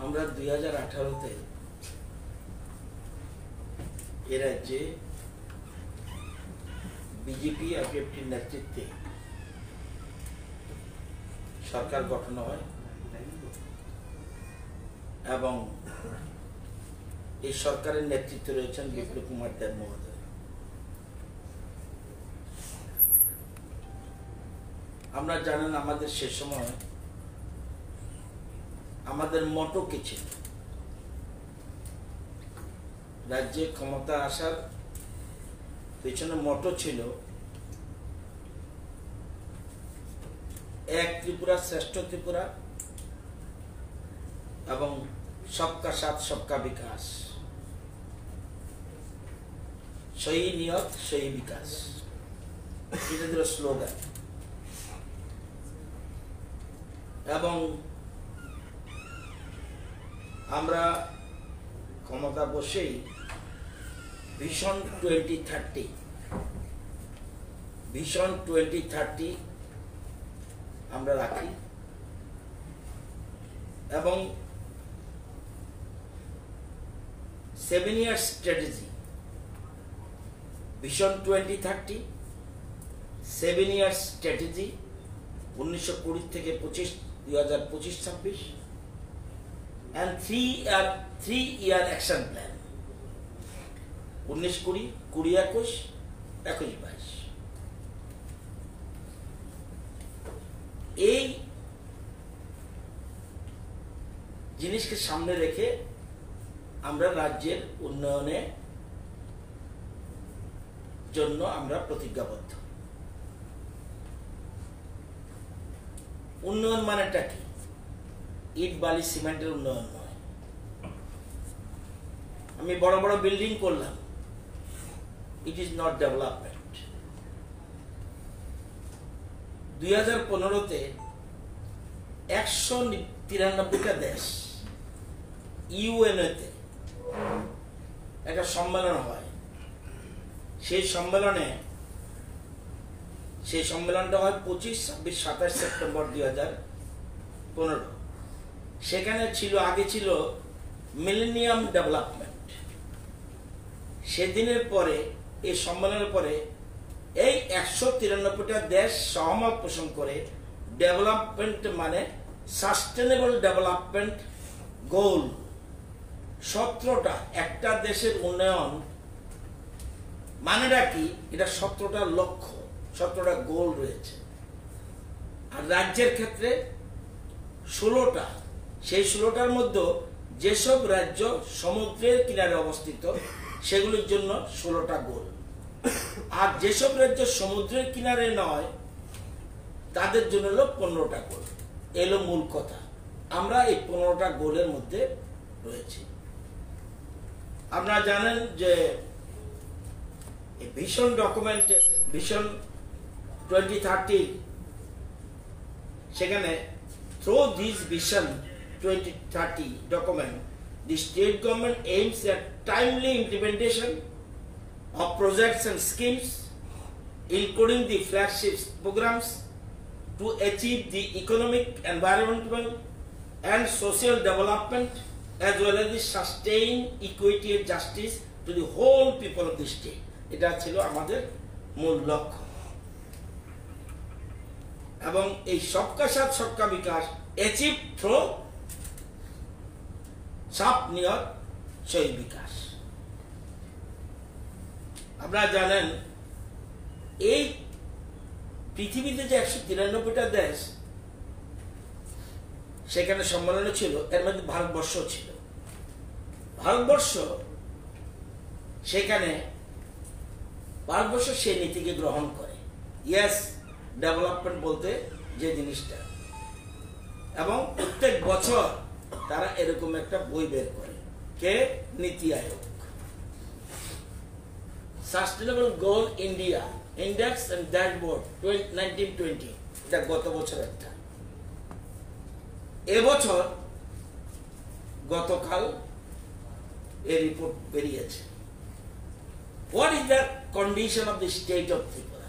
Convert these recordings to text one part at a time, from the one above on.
আমরা 2018-তে এ রাজ্যে বিজেপি আইপিএফটির নেতৃত্বে সরকার গঠন হয় এবং এই সরকারের নেতৃত্বে রয়েছেন বিপ্লব কুমার দেব মহোদয়। আমরা জানেন আমাদের সে সময় আমাদের মটো কি ছিল, রাজ্যে ক্ষমতা আসার পেছনে মটো ছিল এক ত্রিপুরা শ্রেষ্ঠ ত্রিপুরা এবং सबका साथ सबका विकास, सही नियत सही विकास, এটা ছিল স্লোগান। এবং আমরা ক্ষমতা বসেই ভিশন 2030 আমরা রাখি এবং 7 years strategy, Vision 2030, 7 years strategy 1920 থেকে 2025-26 and 3 year action plan 19-20, 20-21, 21-22। এই জিনিসকে সামনে রেখে আমরা রাজ্যের উন্নয়নের জন্য আমরা প্রতিজ্ঞাবদ্ধ। উন্নয়ন মানেটা কি? ইট বালি সিমেন্টের উন্নয়ন নয়। আমি বড় বড় বিল্ডিং করলাম, ইট ইজ নট ডেভেলপমেন্ট। 2015-তে 193টা দেশ ইউএনওতে একটা সম্মেলন হয়। সেই সম্মেলনটা হয় 25, 26, 27 সেপ্টেম্বর 2015। সেখানে আগে ছিল মিলেনিয়াম ডেভেলপমেন্ট। সেদিনের পরে এই সম্মেলনের পরে এই 193টা দেশ সহমত পোষণ করে ডেভেলপমেন্ট মানে সাস্টেনেবল ডেভেলপমেন্ট গোল 17টা, একটা দেশের উন্নয়ন মানেটা কি? এটা 17টা লক্ষ্য, 17টা গোল রয়েছে। আর রাজ্যের ক্ষেত্রে 16টা। সেই 16টার মধ্যে যেসব রাজ্য সমুদ্রের কিনারে অবস্থিত সেগুলোর জন্য 16টা গোল, আর যেসব রাজ্য সমুদ্রের কিনারে নয় তাদের জন্য হলো 15টা গোল। এলো মূল কথা। আমরা এই 15টা গোলের মধ্যে রয়েছি। আপনারা জানেন যে ভিশন ডকুমেন্ট, ভিশন 2030, সেখানে through this vision 2030 document, the state government aims at timely implementation of projects and schemes, including the flagship programs, to achieve the economic, environmental, and social development, as well as the sustained equity and justice to the whole people of the state. এটা ছিল আমাদের মূল লক্ষ্য। এবং এই সবকা সাথ সবকা বিকাশ অ্যাচিভ থ্রু সাপ নিয়ত সেই বিকাশ। আপনারা জানেন এই পৃথিবীতে যে 193টা দেশ সেখানে সম্মেলনে ছিল, এর মধ্যে ভারতবর্ষ ছিল। ভারতবর্ষ সেই নীতিকে গ্রহণ করে, ইয়েস ডেভেলপমেন্ট বলতে যে জিনিসটা, এবং প্রত্যেক বছর তারা এরকম একটা বই বের করে, কে? Niti Aayog. Sustainable goal India index and dashboard 1920, এটা গত বছর একটা। এবছর গতকাল এই রিপোর্ট বেরিয়েছে। What is the condition of the state of Tripura?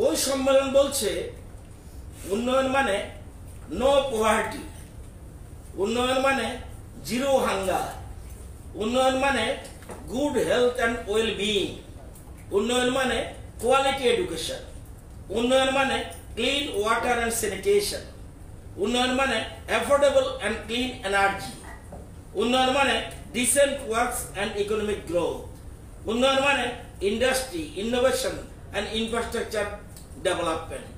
ওই সম্মেলন বলছে উন্নয়ন মানে নো পভার্টি, উন্নয়ন মানে জিরো হাঙ্গার, উন্নয়ন মানে good health and well being, উন্নয়ন মানে কোয়ালিটি এডুকেশন, উন্নয়ন মানে ক্লিন ওয়াটার অ্যান্ড স্যানিটেশন, উন্নয়ন মানে অ্যাফোর্ডেবল অ্যান্ড ক্লিন এনার্জি, উন্নয়ন মানে decent works and economic growth, উন্নয়ন মানে industry, innovation and infrastructure development,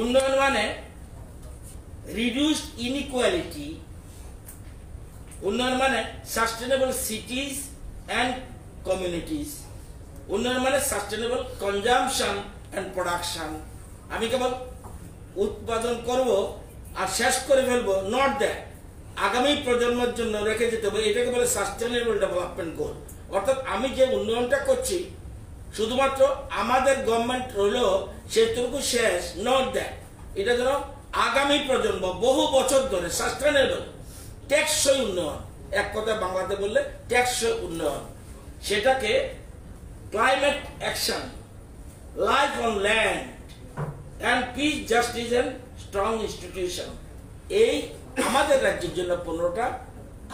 উন্নয়ন মানে রিডিউসড ইনইকুয়ালিটি, উন্নয়ন মানে সাস্টেনেবল সিটিজ অ্যান্ড কমিউনিটিজ, উন্নয়ন মানে সাস্টেনেবল কনজামশন অ্যান্ড প্রোডাকশন। আমি কেবল উৎপাদন করব আর শেষ করে ফেলবো, নট দ্যাট, আগামী প্রজন্মের জন্য রেখে যেতে হবে, এটাকে বলে সাস্টেনেবল ডেভেলপমেন্ট গোল। অর্থাৎ আমি যে উন্নয়নটা করছি শুধুমাত্র আমাদের গভর্নমেন্ট রইলেও সেটুকু শেষ, নট দ্যাট, এটা যেন আগামী প্রজন্ম বহু বছর ধরে সাস্টেনেবল টেকসই উন্নয়ন, এক কথা বাংলাতে বললে টেকসই উন্নয়ন, সেটাকে climate action, life on land and piece, justice and strong institution, এই আমাদের রাজ্যের জন্য 15টা।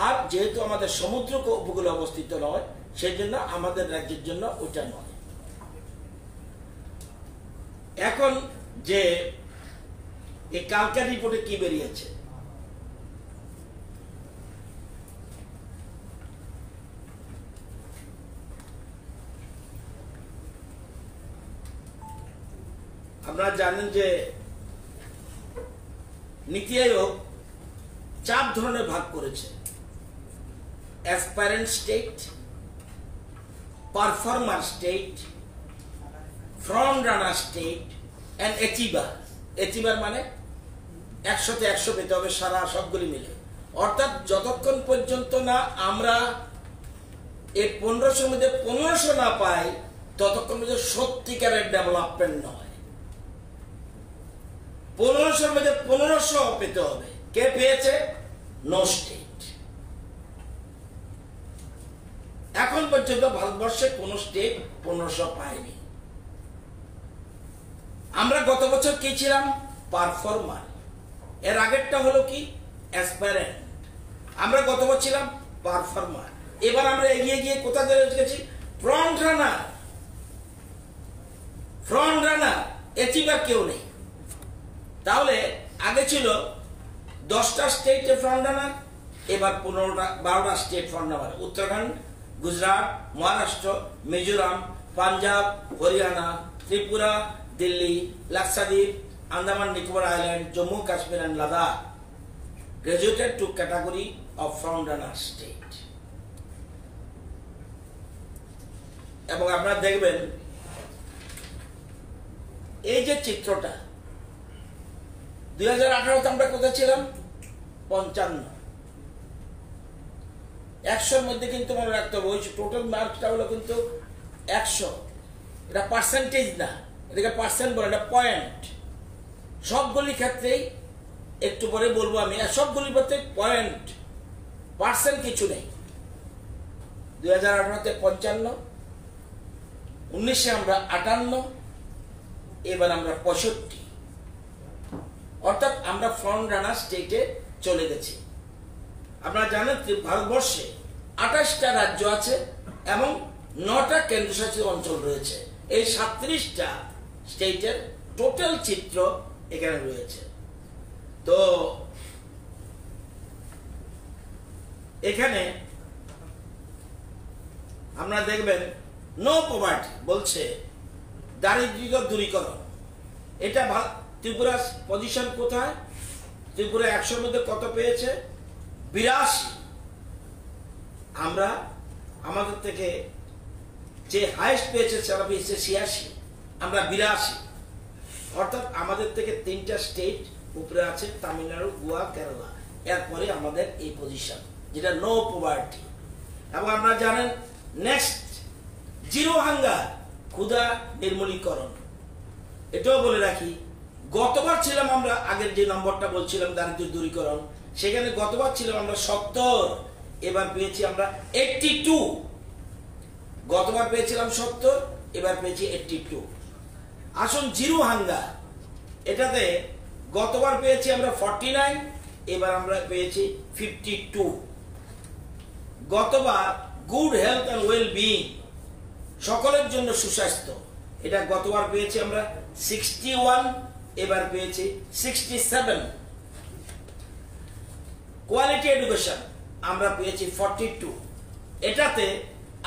আর যেহেতু আমাদের সমুদ্র উপকূলে অবস্থিত নয়, সেই জন্য আমাদের রাজ্যের জন্য ওটা নয়। এখন যে এই কালকার রিপোর্টে কি বেরিয়েছে, আপনারা জানেন যে নীতি আয়োগ 4 ধরনের ভাগ করেছে: aspirant state, performer state, front runner state and achiever. Achiever মানে 100-তে 100 পেতে হবে সারা সবগুলি মিলে। অর্থাৎ যতক্ষণ পর্যন্ত না আমরা এই 1500 মধ্যে 1500 না পাই, ততক্ষণ পর্যন্ত সত্যিকারের ডেভেলপমেন্ট নয়। 1500 মধ্যে 1500 পেতে হবে। কে পেয়েছে? No state. এখন পর্যন্ত ভারতবর্ষে কোন স্টেট 1500 পায়নি। আমরা গত বছর কি ছিলাম? পারফর্মার। এর আগেরটা হলো কি? অ্যাসপারেন্ট। আমরা গত বছর ছিলাম পারফর্মার। এবার আমরা এগিয়ে গিয়ে কোথায় গেছি? Front runner. Front runner, achiever কেউ নেই। তাহলে আগে ছিল 10টা স্টেটে ফ্রন্ট রানার, এবার 12টা state front runner. Uttarakhand, Gujarat, Maharashtra, Mizoram, Punjab, Haryana, Tripura, Delhi, Lakshadweep, Andaman Nicobar island, Jammu Kashmir and Ladakh graduated to category of front runner state. এবং আপনারা দেখবেন এই যে চিত্রটা, 2018 আমরা কোথায় ছিলাম? 55। 100-র মধ্যে কিন্তু মনে রাখতে হবে, ওই টোটাল মার্কটা হলো কিন্তু 100। এটা পার্সেন্টেজ না, এটাকে পার্সেন্ট বলে, এটা পয়েন্ট। সবগুলি ক্ষেত্রেই একটু পরে বলবো আমি, সবগুলির মধ্যে পয়েন্ট, পার্সেন্ট কিছু নেই। 2018-তে 55, 19-এ আমরা 58, এবার আমরা 65। অর্থাৎ আমরা ফ্রন্ট রানার স্টেটে চলে গেছি। আপনারা জানেন ভারতবর্ষে 28টা রাজ্য আছে এবং 9টা কেন্দ্রশাসিত অঞ্চল রয়েছে। এই 37টা স্টেটের টোটাল চিত্র এখানে রয়েছে। তো এখানে আপনারা দেখবেন নো পভার্টি বলছে, দারিদ্র্য দূরীকরণ। এটা ত্রিপুরার পজিশন কোথায়? ত্রিপুরা 100-র মধ্যে কত পেয়েছে? 82। আমরা আমাদের থেকে যে হাইস্ট পেয়েছে সেটা পেয়েছে 86, আমরা 82। অর্থাৎ আমাদের থেকে 3টা স্টেট উপরে আছে, তামিলনাড়ু, গোয়া, কেরালা। এরপরে আমাদের এই পজিশন, যেটা নো পভার্টি। এবং আপনারা জানেন নেক্সট জিরো হাঙ্গার, ক্ষুধা নির্মূলীকরণ। এটাও বলে রাখি, গতবার ছিলাম আমরা, আগের যে নম্বরটা বলছিলাম দারিদ্র্য দূরীকরণ, সেখানে গতবার ছিলাম আমরা 70, এবার পেয়েছি আমরা 82। গতবার পেয়েছিলাম 70, এবার পেয়েছি 82। আসুন জিরো হাঙ্গার, এটাতে গতবার পেয়েছি আমরা 49, এবার আমরা পেয়েছি 52। গতবার good health and well being, সকলের জন্য সুস্বাস্থ্য, এটা গতবার পেয়েছি আমরা 61, এবার পেয়েছি 67। কোয়ালিটি এডুকেশন আমরা পেয়েছি 42। এটাতে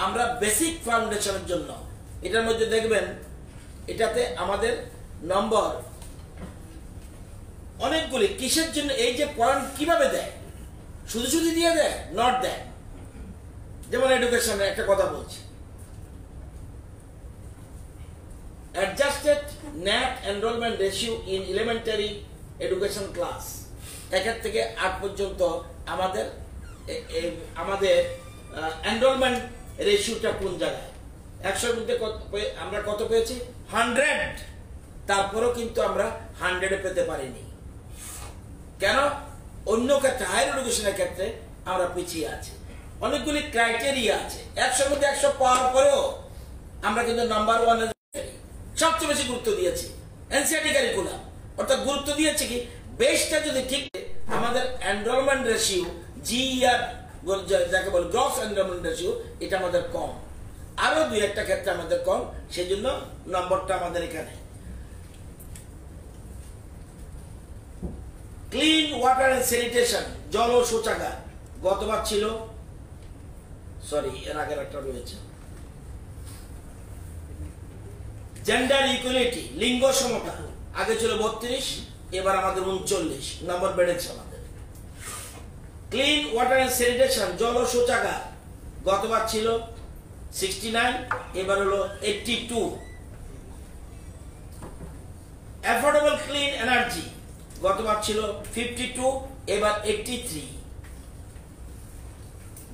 আমরা বেসিক ফাউন্ডেশনের জন্য, এটার মধ্যে দেখবেন এটাতে আমাদের নম্বর অনেকগুলি, কিসের জন্য, এই যে পড়ান কিভাবে দেয়, শুধু শুধু দিয়ে দেয়, নট দেয়। যেমন এডুকেশনে একটা কথা বলছি, adjusted NAT enrolment ratio in elementary education class, 1 থেকে 8 পর্যন্ত আমাদের এনরোলমেন্ট রেশিওটা কোন জায়গায়, 100-র মধ্যে আমরা কত পেয়েছি, 100। তারপরেও কিন্তু আমরা 100-এ পেতে পারিনি। কেন? অন্য ক্ষেত্রে, হায়ার এডুকেশনের ক্ষেত্রে আমরা পিছিয়ে আছি। অনেকগুলি ক্রাইটেরিয়া আছে, 100-র মধ্যে 100 পাওয়ার পরেও আমরা কিন্তু নাম্বার 1 সবচেয়ে বেশি গুরুত্ব দিয়েছি এনসিইআরটি কারিকুলাম, অর্থাৎ গুরুত্ব দিয়েছে কি, বেসটা যদি ঠিক, আমাদের এনরোলমেন্ট রেশিও GER যাকে বলে গ্রস এনরোলমেন্ট রেশিও, এটা আমাদের কম, আরো 2-1টা ক্ষেত্রে আমাদের কম, সেই জন্য নম্বরটা আমাদের এখানে। ক্লিন ওয়াটার এন্ড স্যানিটেশন, জল ও শৌচাগার, গতবার ছিল, সরি এর আগের একটা রয়েছে, জেন্ডার ইকুয়ালিটি, লিঙ্গ সমতা, আগে ছিল 32, এবার আমাদের 39 নম্বর বেড়েছে আমাদের। ক্লিন ওয়াটার এন্ড স্যানিটেশন, জল ও শৌচাগার, গতবার ছিল 69, এবার হলো 82। অ্যাফোর্ডেবল ক্লিন এনার্জি, গতবার ছিল 52, এবার 83।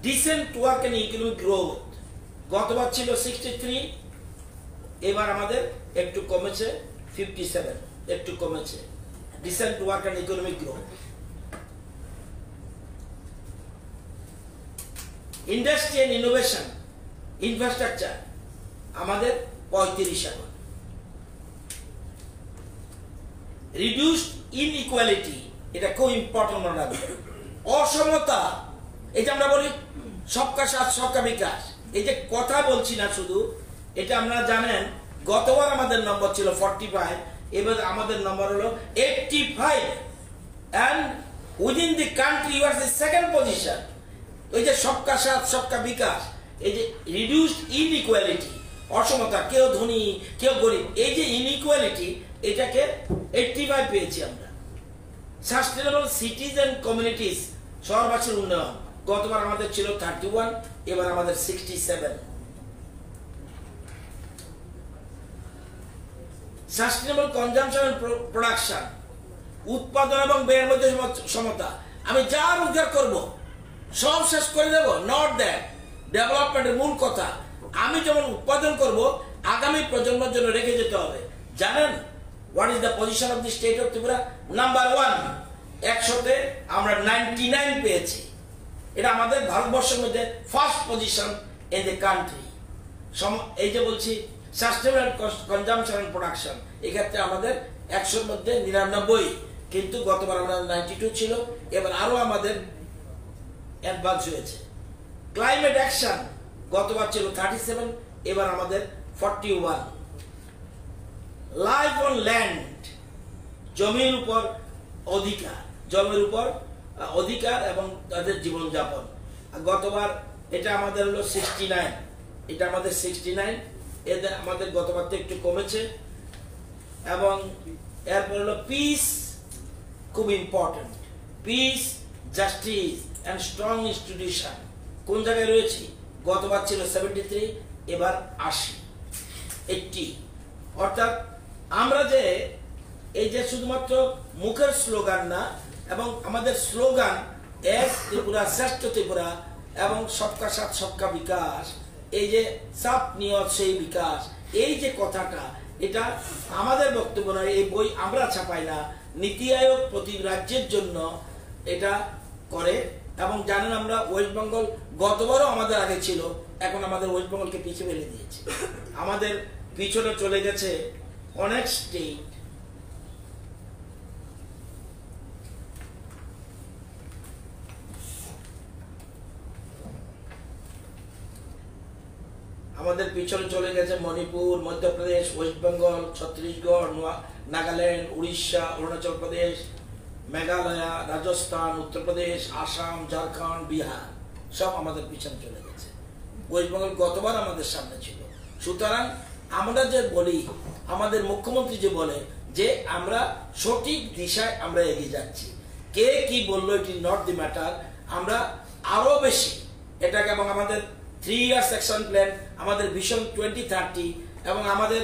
Decent work and economic growth, গতবার ছিল 63, এবার আমাদের একটু কমেছে 57, একটু কমেছে। Decent work and economic growth. Industry and innovation, infrastructure আমাদের 35 এখন। রিডিউসড ইনইকুয়ালিটি, এটা খুব ইম্পর্টেন্ট মনে রাখবেন। অসমতা, এই যে আমরা বলি সবকা সাথ সবকা বিকাশ, এই যে কথা বলছি না শুধু, এটা আপনারা জানেন গতবার আমাদের নম্বর ছিল 45, এবার আমাদের নম্বর হলো 85, and within the country you are the second position। ওই যে সবকা সাথ সবকা বিকাশ, এই যে রিডিউসড ইনইকুয়ালিটি, অসমতা, কেউ ধনী কেউ গরিব, এই যে ইনইকুয়ালিটি, এটাকে 85 পেয়েছি আমরা। সাস্টেনেবল সিটিজ এন্ড কমিউনিটিস, শহরবাসীর উন্নয়ন, গতবার আমাদের ছিল 31, এবার আমাদের 67। সাস্টেনেবল কনজাম্পশন এন্ড প্রোডাকশন, উৎপাদন এবং ব্যয়ের মধ্যে সমতা, আমি যা রোজগার করব সব শেষ করে দেব, নট দ্যাট। ডেভেলপমেন্টের মূল কথা, আমি যেমন উৎপাদন করব আগামী প্রজন্মের জন্য রেখে যেতে হবে। জানেন what is the position of the state of Tripura? Number 1, 100-তে আমরা 99 পেয়েছি, এটা আমাদের ভারতবর্ষের মধ্যে first position in the country. এই যে বলছি সাস্টেনেবল কনজাম্পশন এন্ড প্রোডাকশন, এক্ষেত্রে আমাদের 100-র মধ্যে 99, কিন্তু গতবার আমরা 92 ছিল, এবার আরো আমাদের অ্যাডভান্স হয়েছে। ক্লাইমেট অ্যাকশন, গতবার ছিল 37, এবার আমাদের 41। লাইফ অন ল্যান্ড, জমির উপর অধিকার, জমির উপর অধিকার এবং তাদের জীবনযাপন, গতবার এটা আমাদের হলো 69, এটা আমাদের 69, এদের আমাদের গতবার থেকে একটু কমেছে। এবং এরপর হলো পিস, খুব important, peace, justice and strong institution, কোন জায়গায় রয়েছে? গতবার ছিল 73, এবার 80। অর্থাৎ আমরা যে এই যে শুধুমাত্র মুখের স্লোগান না, এবং আমাদের স্লোগান এক ত্রিপুরা শ্রেষ্ঠ ত্রিপুরা এবং সবকা সাথ সবকা বিকাশ, এই যে সাপ নিয়ত সেই বিকাশ, এই যে কথাটা, এটা আমাদের বক্তব্য নয়, এই বই আমরা ছাপাই না, নীতি আয়োগ প্রতি রাজ্যের জন্য এটা করে। এবং জানেন আমরা ওয়েস্ট বেঙ্গল গতবারও আমাদের আগে ছিল, এখন আমাদের ওয়েস্ট বেঙ্গলকে পিছিয়ে ফেলে দিয়েছে, আমাদের পিছনে চলে গেছে অনেক স্টেট। আমাদের পিছনে চলে গেছে মণিপুর, মধ্যপ্রদেশ, ওয়েস্ট বেঙ্গল, ছত্তিশগড়, নাগাল্যান্ড, উড়িষ্যা, অরুণাচল প্রদেশ, মেঘালয়, রাজস্থান, উত্তরপ্রদেশ, আসাম, ঝাড়খণ্ড, বিহার সব আমাদের পিছনে চলে গেছে। ওয়েস্ট বেঙ্গল গতবার আমাদের সামনে ছিল। সুতরাং আমরা যে বলি, আমাদের মুখ্যমন্ত্রী যে বলে যে আমরা সঠিক দিশায় আমরা এগিয়ে যাচ্ছি, কে কি বললো it is not the matter, আমরা আরো বেশি এটাকে, এবং আমাদের 3 ইয়ার্স অ্যাকশন প্ল্যান, আমাদের ভিশন 2030 এবং আমাদের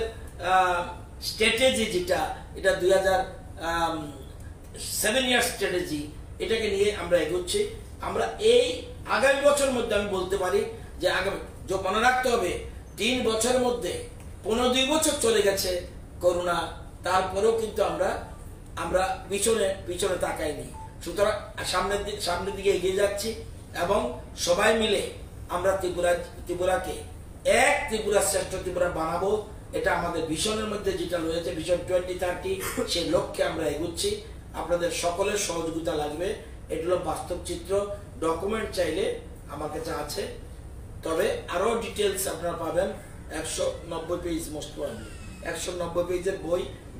স্ট্র্যাটেজি যেটা, এটা 2007 ইয়ার্স স্ট্র্যাটেজি, এটাকে নিয়ে আমরা এগোচ্ছি। আমরা এই আগামী বছরের মধ্যে আমি বলতে পারি যে আগামী মনে রাখতে হবে 3 বছরের মধ্যে 15-2 বছর চলে গেছে করোনা, তারপরেও কিন্তু আমরা পিছনে তাকাইনি। সুতরাং সামনের দিকে এগিয়ে যাচ্ছি এবং সবাই মিলে আমরা ত্রিপুরাকে এক ত্রিপুরা শ্রেষ্ঠ ত্রিপুরা বানাবো। এটা আমাদের ভিশনের মধ্যে যেটা রয়েছে, ভিশন 2030, সেই লক্ষ্যে আমরা এগোচ্ছি। আপনাদের সকলের সহযোগিতা লাগবে। এটা হলো বাস্তব চিত্র। ডকুমেন্ট চাইলে আমার কাছে আছে, তবে আরো ডিটেলস আপনারা পাবেন 190 পেজ, মোস্ট প্রবাবলি 190 পেজের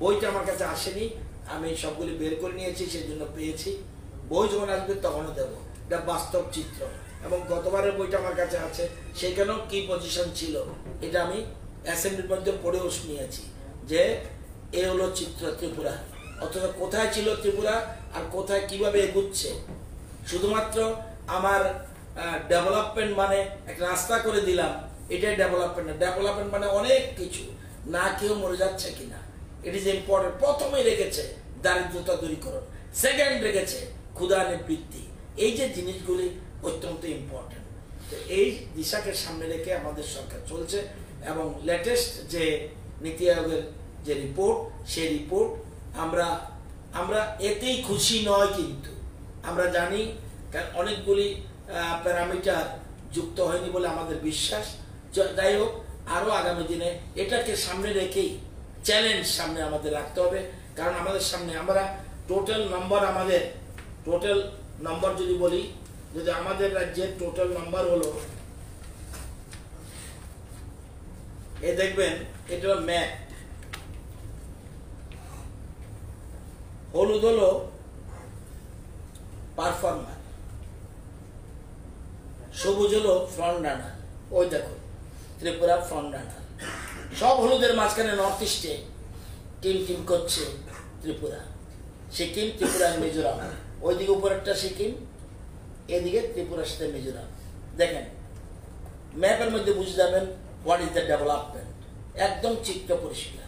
বইটা আমার কাছে আসেনি, আমি সবগুলি বের করে নিয়েছি, সেই জন্য পেয়েছি। বই যখন আসবে তখনও দেবো। এটা বাস্তব চিত্র। এবং গতবারের বইটা আমার কাছে আছে, সেখানেও কি পজিশন ছিল এটা আমি অ্যাসেম্বলির মধ্যে পড়েও শুনিয়েছি যে এ হলো চিত্র ত্রিপুরা, অথচ কোথায় ছিল ত্রিপুরা আর কোথায় কিভাবে এগুচ্ছে। শুধুমাত্র আমার ডেভেলপমেন্ট মানে একটা রাস্তা করে দিলাম, এটাই ডেভেলপমেন্ট না। ডেভেলপমেন্ট মানে অনেক কিছু, না কেউ মরে যাচ্ছে কিনা, ইট ইজ ইম্পর্টেন্ট। প্রথমে রেখেছে দারিদ্রতা দূরীকরণ, সেকেন্ড রেখেছে ক্ষুধা নিবৃত্তি। এই যে জিনিসগুলি অত্যন্ত ইম্পর্টেন্ট। তো এই দিশাকে সামনে রেখে আমাদের সরকার চলছে এবং লেটেস্ট যে নীতি আয়োগের যে রিপোর্ট, সেই রিপোর্ট আমরা এতেই খুশি নয়, কিন্তু আমরা জানি অনেকগুলি প্যারামিটার যুক্ত হয়নি বলে আমাদের বিশ্বাস। যাই হোক, আরো আগামী দিনে এটাকে সামনে রেখেই চ্যালেঞ্জ সামনে আমাদের রাখতে হবে। কারণ আমাদের সামনে আমরা টোটাল নম্বর যদি বলি, যদি আমাদের রাজ্যের টোটাল নম্বর হলো, এ দেখবেন এটা ম্যাপ, হলুদ হলো পারফর্মার, সবুজ হলো ফ্রন্ট রানার। ওই দেখো ত্রিপুরা ফ্রন্ট রানার। সব হলুদের মাঝখানে নর্থ ইস্টে টিম করছে ত্রিপুরা, সিকিম, ত্রিপুরা, মিজোরাম। ওইদিকে উপরেরটা সিকিম, এদিকে ত্রিপুরার সাথে মিজোরাম। দেখেন ম্যাপের মধ্যে বুঝে যাবেন হোয়াট ইজ দ্য ডেভেলপমেন্ট, একদম চিত্র পরিষ্কার।